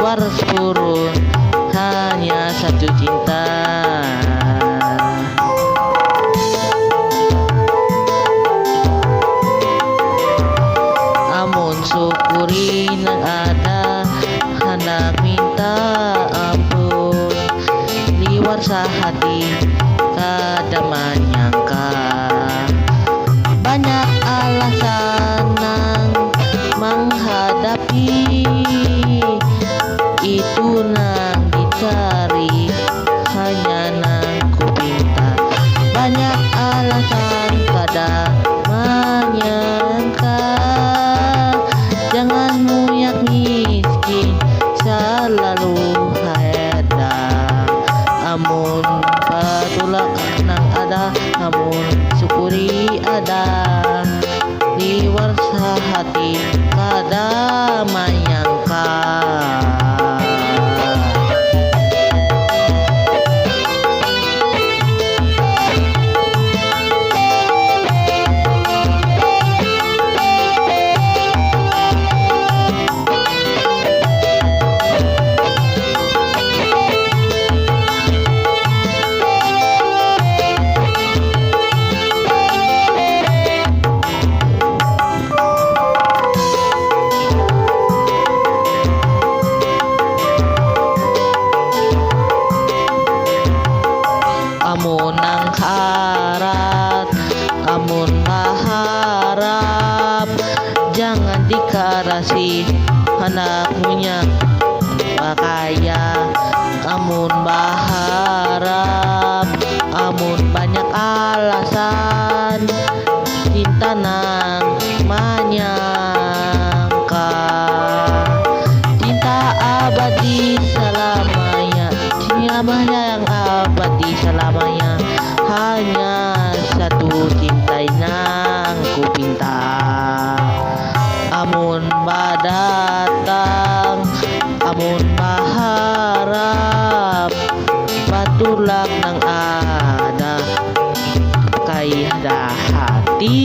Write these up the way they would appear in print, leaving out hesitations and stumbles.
liwar surun hanya satu cinta. Amun syukuri nang ada, hendak minta ampun, liwar sahati kada menyangka. Banyak alasan nang menghadapi, itu nang dicari hanya nang ku pinta. Banyak alasan kada menyangka, jangan muyak miskin selalu ada. Amun patulak nang ada, amun syukuri ada, liwar sahati kada menyangka. Amun nang harat, amun maharap, jangan dikarasi anak punya pakaya. Amun maharap, amun banyak alasan, cinta nang menyangka. Cinta abadi selamanya, cinta yang abadi selamanya, hanya satu cinta nang ku pinta. Amun badatang, amun maharap, batulak nang ada kaidah hati.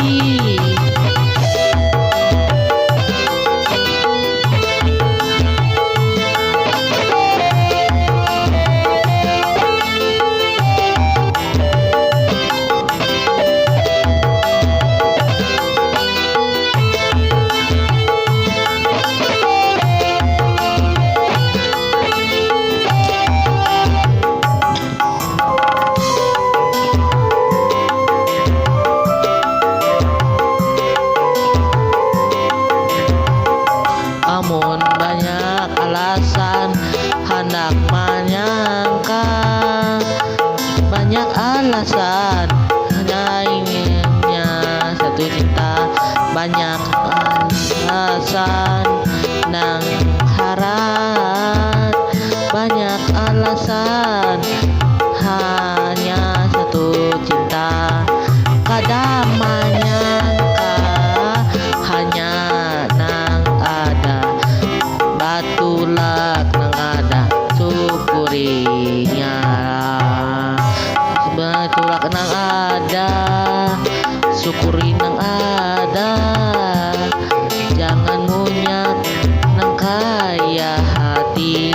Amun banyak alasan hendak menyangka, banyak alasan hanya inginnya satu cinta. Banyak alasan nang harat, banyak alasan hanya satu cinta. Kada menyangka hanya nang ada, batulak nang ada syukurinya. Batulak nang ada, syukuri nang ada, jangan munyak nang kaya hati.